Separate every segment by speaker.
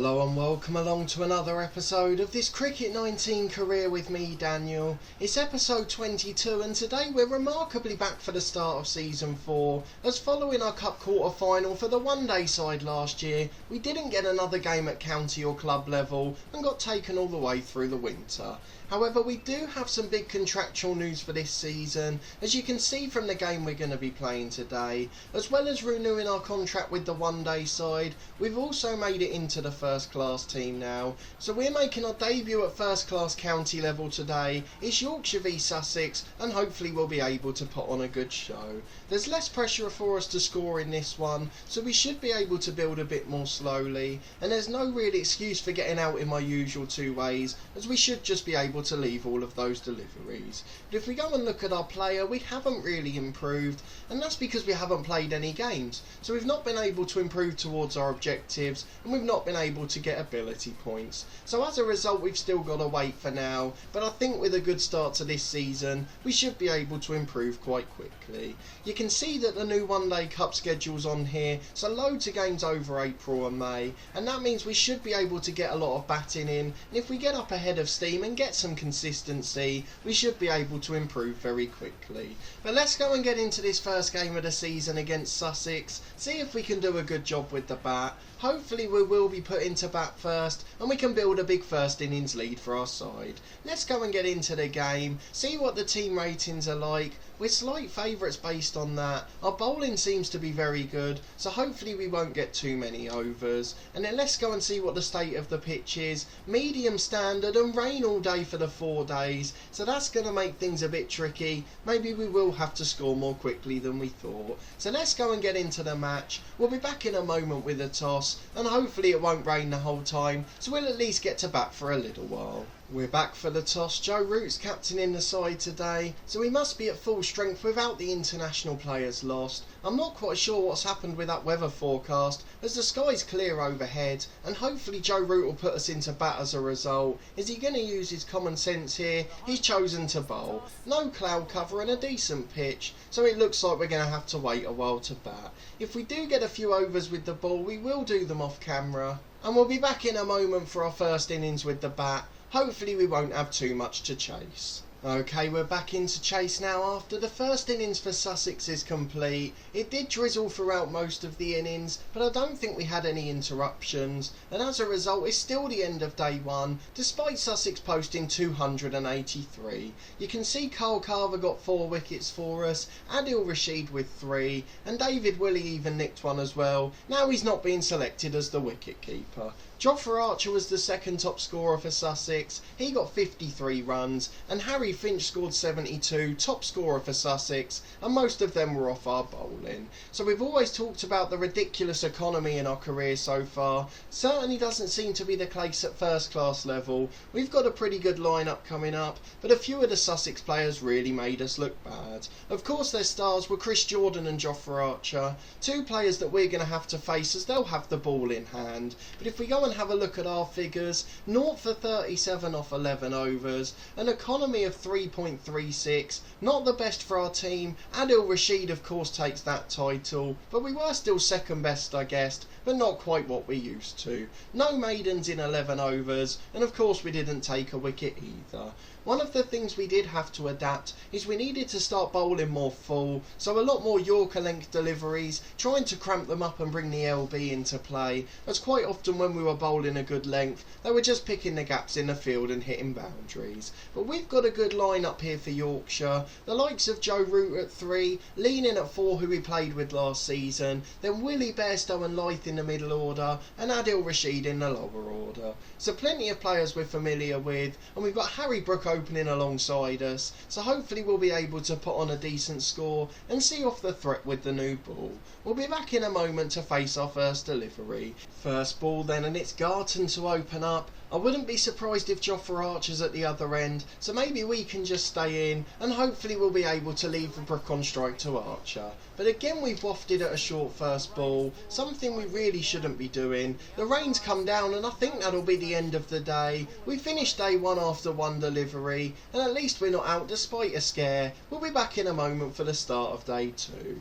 Speaker 1: Hello and welcome along to another episode of this Cricket 19 career with me, Daniel. It's episode 22 and today we're remarkably back for the start of season 4, as following our cup quarter final for the one day side last year, we didn't get another game at county or club level and got taken all the way through the winter. However, we do have some big contractual news for this season, as you can see from the game we're going to be playing today. As well as renewing our contract with the one day side, we've also made it into the first class team now. So we're making our debut at first class county level today. It's Yorkshire v Sussex, and hopefully we'll be able to put on a good show. There's less pressure for us to score in this one, so we should be able to build a bit more slowly. And there's no real excuse for getting out in my usual two ways, as we should just be able to leave all of those deliveries. But if we go and look at our player, we haven't really improved, and that's because we haven't played any games. So we've not been able to improve towards our objectives, and we've not been able to get ability points. So as a result, we've still got to wait for now, but I think with a good start to this season, we should be able to improve quite quickly. You can see that the new one day cup schedule's on here, so loads of games over April and May, and that means we should be able to get a lot of batting in, and if we get up ahead of steam and get some consistency, we should be able to improve very quickly. But let's go and get into this first game of the season against Sussex, see if we can do a good job with the bat. Hopefully we will be put into bat first and we can build a big first innings lead for our side. Let's go and get into the game, see what the team ratings are like. We're slight favourites based on that. Our bowling seems to be very good, so hopefully we won't get too many overs. And then let's go and see what the state of the pitch is. Medium standard and rain all day for the 4 days, so that's going to make things a bit tricky. Maybe we will have to score more quickly than we thought. So let's go and get into the match. We'll be back in a moment with a toss, and hopefully it won't rain the whole time, so we'll at least get to bat for a little while. We're back for the toss. Joe Root's captaining the side today, so we must be at full strength without the international players lost. I'm not quite sure what's happened with that weather forecast, as the sky's clear overhead, and hopefully Joe Root will put us into bat as a result. Is he going to use his common sense here? He's chosen to bowl. No cloud cover and a decent pitch, so it looks like we're going to have to wait a while to bat. If we do get a few overs with the ball, we will do them off camera, and we'll be back in a moment for our first innings with the bat. Hopefully we won't have too much to chase. Okay, we're back into chase now after the first innings for Sussex is complete. It did drizzle throughout most of the innings, but I don't think we had any interruptions, and as a result it's still the end of day 1, despite Sussex posting 283. You can see Carl Carver got 4 wickets for us, Adil Rashid with 3, and David Willey even nicked one as well. Now he's not being selected as the wicket keeper. Jofra Archer was the second top scorer for Sussex. He got 53 runs, and Harry Finch scored 72, top scorer for Sussex, and most of them were off our bowling. So we've always talked about the ridiculous economy in our career so far. Certainly doesn't seem to be the case at first class level. We've got a pretty good lineup coming up, but a few of the Sussex players really made us look bad. Of course their stars were Chris Jordan and Jofra Archer, 2 players that we're going to have to face as they'll have the ball in hand. But if we go and have a look at our figures, 0 for 37 off 11 overs, an economy of 3.36, not the best for our team. Adil Rashid of course takes that title, but we were still second best I guessed, but not quite what we used to. No maidens in 11 overs, and of course we didn't take a wicket either. One of the things we did have to adapt is we needed to start bowling more full, so a lot more Yorker length deliveries, trying to cramp them up and bring the LB into play, as quite often when we were bowling a good length, they were just picking the gaps in the field and hitting boundaries. But we've got a good line up here for Yorkshire, the likes of Joe Root at 3, Leaning at 4 who we played with last season, then Willie Bairstow and Lyth in the middle order, and Adil Rashid in the lower order. So plenty of players we're familiar with, and we've got Harry Brook opening alongside us, so hopefully we'll be able to put on a decent score and see off the threat with the new ball. We'll be back in a moment to face our first delivery. First ball then, and it's Garton to open up. I wouldn't be surprised if Jofra Archer's at the other end, so maybe we can just stay in and hopefully we'll be able to leave the Brook on strike to Archer. But again we've wafted at a short first ball, something we really shouldn't be doing. The rain's come down and I think that'll be the end of the day. We finished day 1 after 1 delivery, and at least we're not out despite a scare. We'll be back in a moment for the start of day 2.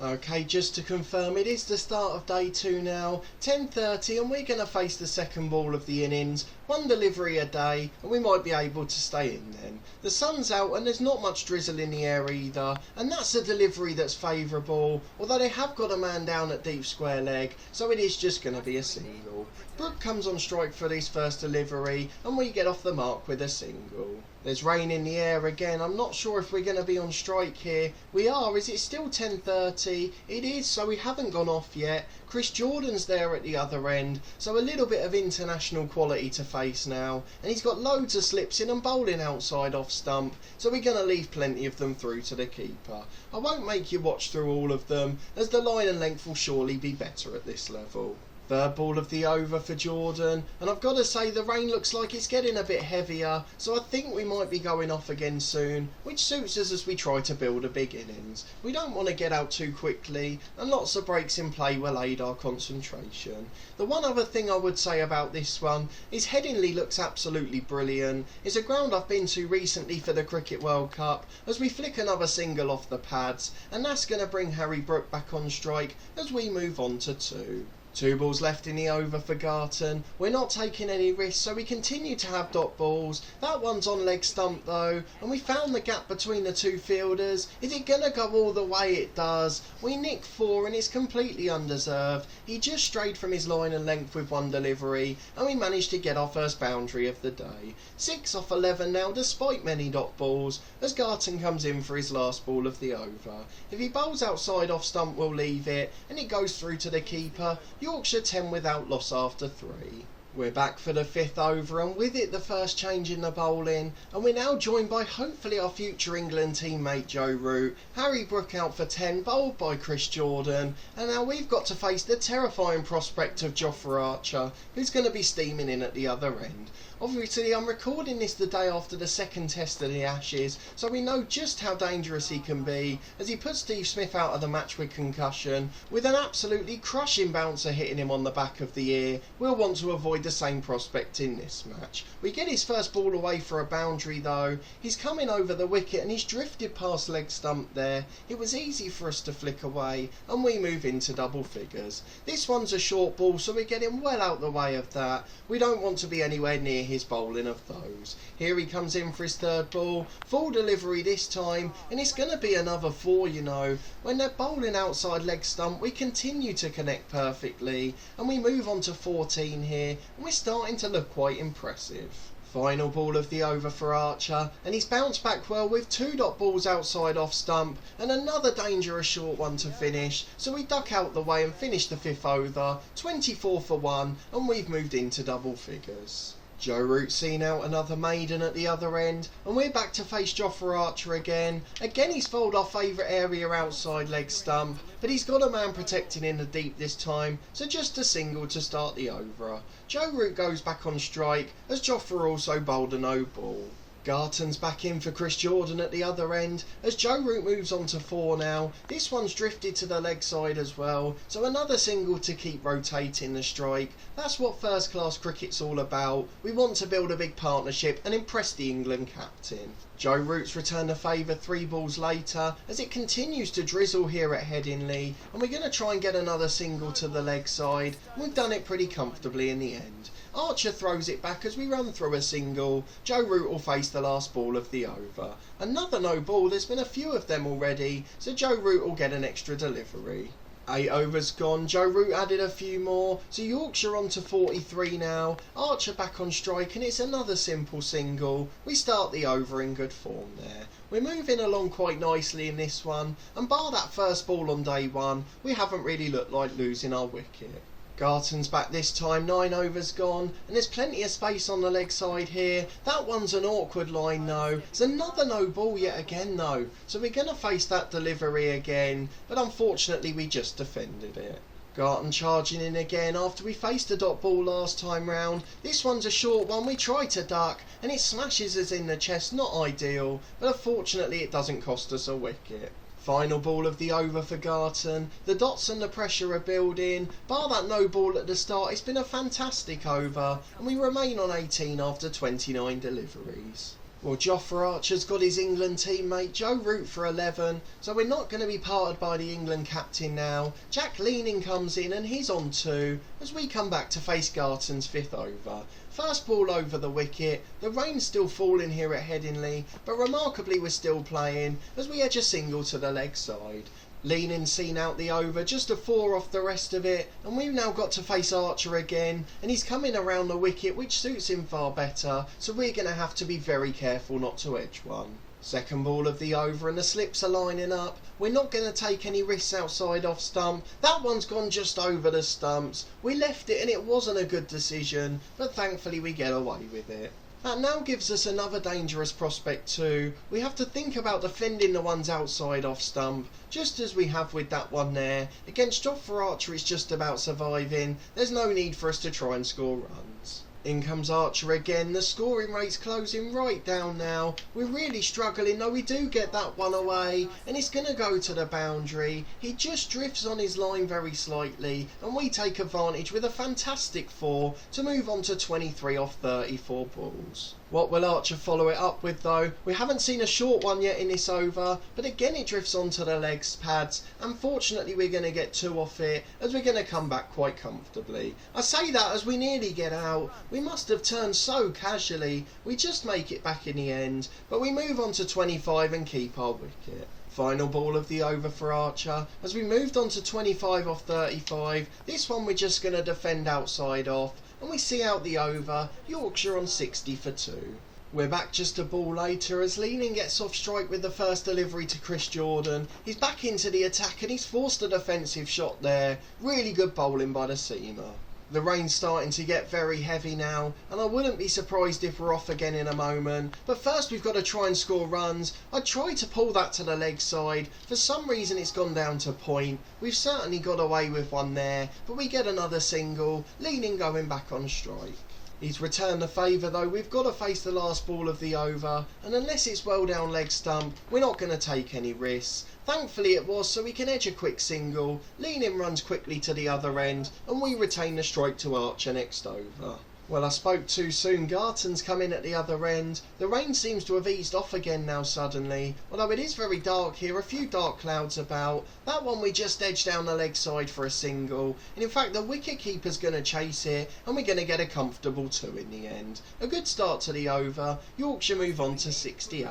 Speaker 1: Okay, just to confirm, it is the start of day 2 now, 10:30, and we're going to face the second ball of the innings. One delivery a day, and we might be able to stay in then. The sun's out and there's not much drizzle in the air either, and that's a delivery that's favourable, although they have got a man down at deep square leg, so it is just going to be a single. Brook comes on strike for his first delivery, and we get off the mark with a single. There's rain in the air again. I'm not sure if we're going to be on strike here. We are. Is it still 10:30? It is, so we haven't gone off yet. Chris Jordan's there at the other end, so a little bit of international quality to face now. And he's got loads of slips in and bowling outside off stump, so we're going to leave plenty of them through to the keeper. I won't make you watch through all of them, as the line and length will surely be better at this level. Third ball of the over for Jordan, and I've got to say the rain looks like it's getting a bit heavier, so I think we might be going off again soon, which suits us as we try to build a big innings. We don't want to get out too quickly, and lots of breaks in play will aid our concentration. The one other thing I would say about this one is Headingley looks absolutely brilliant. It's a ground I've been to recently for the Cricket World Cup, as we flick another single off the pads, and that's going to bring Harry Brook back on strike as we move on to 2. 2 balls left in the over for Garton. We're not taking any risks, so we continue to have dot balls. That one's on leg stump though, and we found the gap between the 2 fielders. Is it gonna go all the way? It does. We nick 4 and it's completely undeserved. He just strayed from his line and length with 1 delivery, and we managed to get our first boundary of the day. 6 off 11 now, despite many dot balls, as Garton comes in for his last ball of the over. If he bowls outside off stump, we'll leave it, and it goes through to the keeper. Yorkshire 10 without loss after 3. We're back for the 5th over, and with it the first change in the bowling, and we're now joined by hopefully our future England teammate Joe Root. Harry Brook out for 10, bowled by Chris Jordan, and now we've got to face the terrifying prospect of Jofra Archer, who's going to be steaming in at the other end. Obviously I'm recording this the day after the second test of the Ashes, so we know just how dangerous he can be, as he put Steve Smith out of the match with concussion, with an absolutely crushing bouncer hitting him on the back of the ear. We'll want to avoid the same prospect in this match. We get his first ball away for a boundary though. He's coming over the wicket and he's drifted past leg stump there. It was easy for us to flick away, and we move into double figures. This one's a short ball, so we're getting well out the way of that. We don't want to be anywhere near his bowling of those. Here he comes in for his 3rd ball, full delivery this time, and it's going to be another 4, you know. When they're bowling outside leg stump, we continue to connect perfectly, and we move on to 14 here, and we're starting to look quite impressive. Final ball of the over for Archer, and he's bounced back well with 2 dot balls outside off stump, and another dangerous short one to finish, so we duck out the way and finish the 5th over, 24 for 1, and we've moved into double figures. Joe Root seen out another maiden at the other end, and we're back to face Jofra Archer again. Again he's fouled our favourite area outside leg stump, but he's got a man protecting in the deep this time, so just a single to start the over. Joe Root goes back on strike, as Jofra also bowled a no ball. Garton's back in for Chris Jordan at the other end, as Joe Root moves on to 4 now. This one's drifted to the leg side as well, so another single to keep rotating the strike. That's what first class cricket's all about. We want to build a big partnership and impress the England captain. Joe Root's returned the favour 3 balls later, as it continues to drizzle here at Headingley, and we're going to try and get another single to the leg side. We've done it pretty comfortably in the end. Archer throws it back as we run through a single. Joe Root will face the last ball of the over. Another no ball, there's been a few of them already, so Joe Root will get an extra delivery. 8 overs gone, Joe Root added a few more, so Yorkshire on to 43 now. Archer back on strike, and it's another simple single. We start the over in good form there. We're moving along quite nicely in this one, and bar that first ball on day 1, we haven't really looked like losing our wicket. Garton's back this time, 9 overs gone, and there's plenty of space on the leg side here. That one's an awkward line though. It's another no ball yet again though, so we're going to face that delivery again, but unfortunately we just defended it. Garton charging in again after we faced a dot ball last time round. This one's a short one, we try to duck, and it smashes us in the chest, not ideal, but unfortunately it doesn't cost us a wicket. Final ball of the over for Garton. The dots and the pressure are building. Bar that no ball at the start, it's been a fantastic over, and we remain on 18 after 29 deliveries. Well, Jofra Archer's got his England teammate Joe Root for 11, so we're not going to be parted by the England captain now. Jack Leaning comes in and he's on 2 as we come back to face Garton's 5th over. First ball over the wicket, the rain's still falling here at Headingley, but remarkably we're still playing as we edge a single to the leg side. Leaning's seen out the over, just a 4 off the rest of it, and we've now got to face Archer again, and he's coming around the wicket which suits him far better, so we're going to have to be very careful not to edge one. Second ball of the over and the slips are lining up. We're not going to take any risks outside off stump. That one's gone just over the stumps. We left it and it wasn't a good decision, but thankfully we get away with it. That now gives us another dangerous prospect too. We have to think about defending the ones outside off stump, just as we have with that one there. Against Jofra Archer it's just about surviving. There's no need for us to try and score runs. In comes Archer again, the scoring rate's closing right down now. We're really struggling, though we do get that one away, and it's going to go to the boundary. He just drifts on his line very slightly, and we take advantage with a fantastic 4 to move on to 23 off 34 balls. What will Archer follow it up with though? We haven't seen a short one yet in this over, but again it drifts onto the legs pads. Unfortunately we're going to get 2 off it as we're going to come back quite comfortably. I say that as we nearly get out. We must have turned so casually. We just make it back in the end, but we move on to 25 and keep our wicket. Final ball of the over for Archer as we moved on to 25 off 35. This one we're just going to defend outside off, and we see out the over. Yorkshire on 60 for 2. We're back just a ball later as Leaning gets off strike with the first delivery to Chris Jordan. He's back into the attack and he's forced a defensive shot there. Really good bowling by the seamer. The rain's starting to get very heavy now, and I wouldn't be surprised if we're off again in a moment. But first we've got to try and score runs. I tried to pull that to the leg side. For some reason it's gone down to point. We've certainly got away with one there, but we get another single. Leaning going back on strike. He's returned the favour though. We've got to face the last ball of the over, and unless it's well down leg stump, we're not going to take any risks. Thankfully it was, so we can edge a quick single. Leaning runs quickly to the other end, and we retain the strike to Archer next over. Well, I spoke too soon. Garton's come in at the other end. The rain seems to have eased off again now suddenly, although it is very dark here, a few dark clouds about. That one we just edged down the leg side for a single, and in fact the wicket keeper's going to chase it, and we're going to get a comfortable 2 in the end. A good start to the over. Yorkshire move on to 68.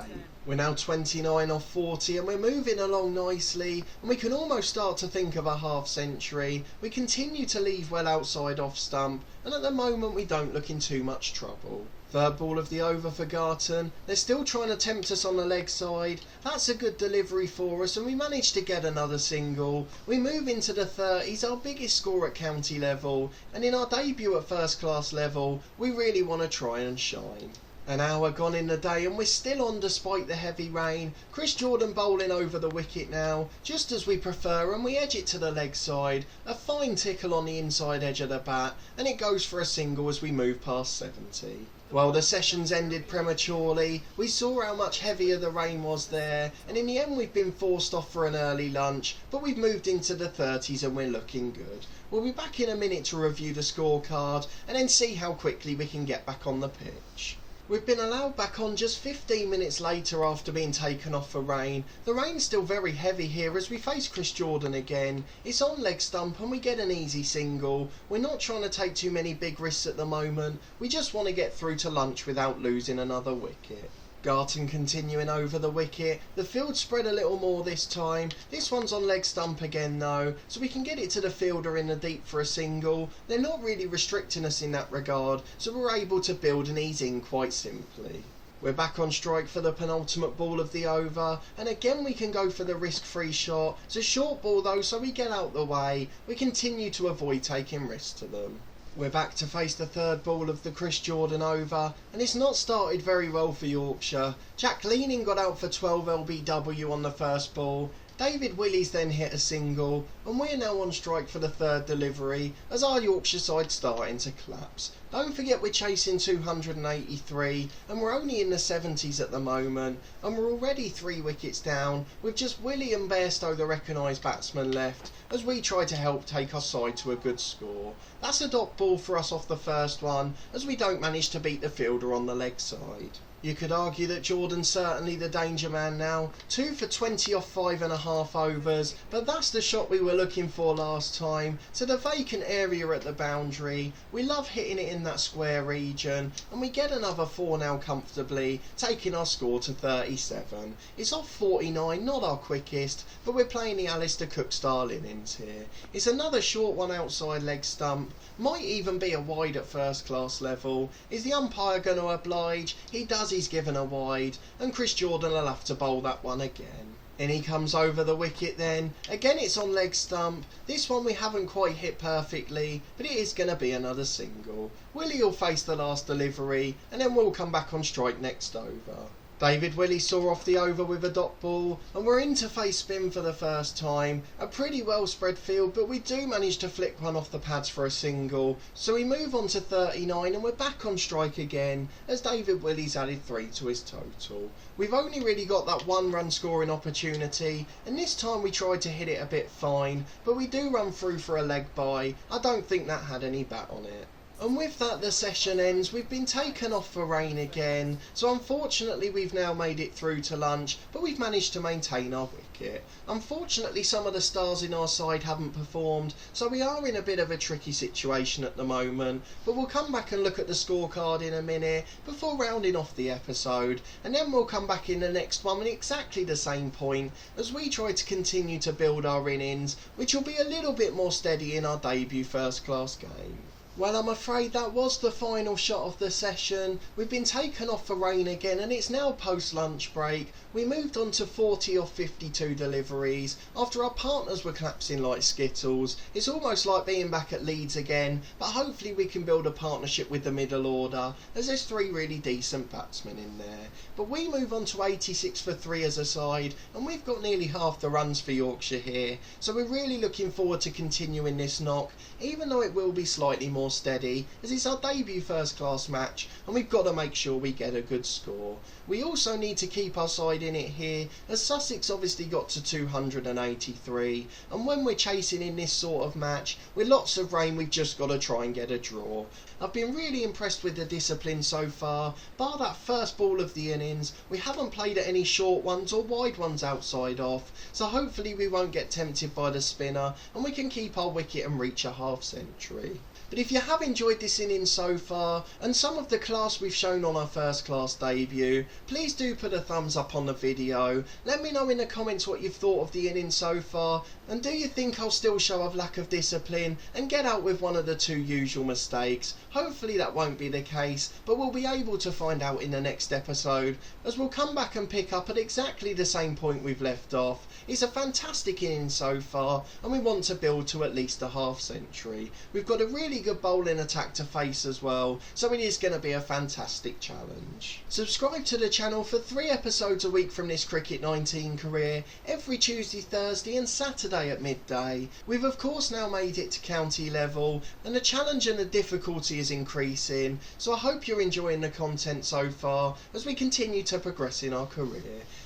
Speaker 1: We're now 29 off 40 and we're moving along nicely, and we can almost start to think of a half century. We continue to leave well outside off stump, and at the moment we don't look in too much trouble. Third ball of the over for Garton. They're still trying to tempt us on the leg side. That's a good delivery for us and we manage to get another single. We move into the 30s, our biggest score at county level, and in our debut at first class level we really want to try and shine. An hour gone in the day and we're still on despite the heavy rain. Chris Jordan bowling over the wicket now, just as we prefer, and we edge it to the leg side. A fine tickle on the inside edge of the bat, and it goes for a single as we move past 70. Well, the sessions ended prematurely. We saw how much heavier the rain was there, and in the end we've been forced off for an early lunch, but we've moved into the 30s and we're looking good. We'll be back in a minute to review the scorecard and then see how quickly we can get back on the pitch. We've been allowed back on just 15 minutes later after being taken off for rain. The rain's still very heavy here as we face Chris Jordan again. It's on leg stump and we get an easy single. We're not trying to take too many big risks at the moment. We just want to get through to lunch without losing another wicket. Garton continuing over the wicket. The field spread a little more this time. This one's on leg stump again though, so we can get it to the fielder in the deep for a single. They're not really restricting us in that regard, so we're able to build and ease in quite simply. We're back on strike for the penultimate ball of the over, and again we can go for the risk-free shot. It's a short ball though, so we get out the way. We continue to avoid taking risks to them. We're back to face the third ball of the Chris Jordan over, and it's not started very well for Yorkshire. Jack Leaning got out for 12 lbw on the first ball. David Willys then hit a single, and we're now on strike for the third delivery as our Yorkshire side starting to collapse. Don't forget we're chasing 283 and we're only in the 70s at the moment, and we're already 3 wickets down with just Willie and Bairstow, the recognised batsman, left as we try to help take our side to a good score. That's a dot ball for us off the first one as we don't manage to beat the fielder on the leg side. You could argue that Jordan's certainly the danger man now. 2 for 20 off 5.5 overs, but that's the shot we were looking for last time. To the vacant area at the boundary. We love hitting it in that square region, and we get another 4 now comfortably, taking our score to 37. It's off 49, not our quickest, but we're playing the Alistair Cook style innings here. It's another short one outside leg stump, might even be a wide at first class level. Is the umpire going to oblige? He does. He's given a wide, and Chris Jordan will have to bowl that one again. In he comes over the wicket then. Again it's on leg stump. This one we haven't quite hit perfectly, but it is going to be another single. Willie will face the last delivery, and then we'll come back on strike next over. David Willey saw off the over with a dot ball, and we're into face spin for the first time. A pretty well spread field, but we do manage to flick one off the pads for a single, so we move on to 39 and we're back on strike again as David Willey's added 3 to his total. We've only really got that 1 run scoring opportunity, and this time we tried to hit it a bit fine, but we do run through for a leg bye. I don't think that had any bat on it. And with that the session ends. We've been taken off for rain again, so unfortunately we've now made it through to lunch, but we've managed to maintain our wicket. Unfortunately some of the stars in our side haven't performed, so we are in a bit of a tricky situation at the moment, but we'll come back and look at the scorecard in a minute before rounding off the episode, and then we'll come back in the next one at exactly the same point as we try to continue to build our innings, which will be a little bit more steady in our debut first class game. Well, I'm afraid that was the final shot of the session. We've been taken off for rain again, and it's now post-lunch break. We moved on to 40 off 52 deliveries after our partners were collapsing like skittles. It's almost like being back at Leeds again, but hopefully we can build a partnership with the middle order, as there's 3 really decent batsmen in there. But we move on to 86 for 3 as a side, and we've got nearly half the runs for Yorkshire here, so we're really looking forward to continuing this knock, even though it will be slightly more steady, as it's our debut first class match and we've got to make sure we get a good score. We also need to keep our side in it here, as Sussex obviously got to 283, and when we're chasing in this sort of match with lots of rain, we've just got to try and get a draw. I've been really impressed with the discipline so far. Bar that first ball of the innings, we haven't played at any short ones or wide ones outside off, so hopefully we won't get tempted by the spinner and we can keep our wicket and reach a half century. But if you have enjoyed this innings so far, and some of the class we've shown on our first class debut, please do put a thumbs up on the video. Let me know in the comments what you've thought of the innings so far, and do you think I'll still show a lack of discipline and get out with one of the 2 usual mistakes? Hopefully that won't be the case, but we'll be able to find out in the next episode, as we'll come back and pick up at exactly the same point we've left off. It's a fantastic innings so far, and we want to build to at least a half century. We've got a really good bowling attack to face as well, so it is going to be a fantastic challenge. Subscribe to the channel for 3 episodes a week from this Cricket 19 career, every Tuesday, Thursday and Saturday at midday. We've of course now made it to county level, and the challenge and the difficulty is increasing, so I hope you're enjoying the content so far as we continue to progress in our career.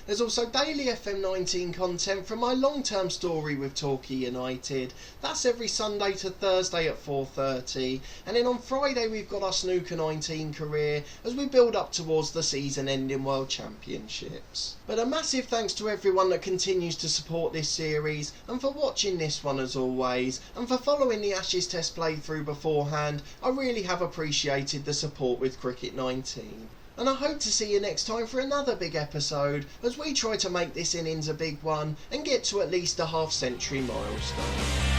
Speaker 1: There's also daily FM19 content from my long-term story with Torquay United. That's every Sunday to Thursday at 4:30, and then on Friday we've got our Snooker 19 career as we build up towards the season-ending World Championships. But a massive thanks to everyone that continues to support this series, and for watching this one as always, and for following the Ashes Test playthrough beforehand. I really have appreciated the support with Cricket 19. And I hope to see you next time for another big episode as we try to make this innings a big one and get to at least a half century milestone.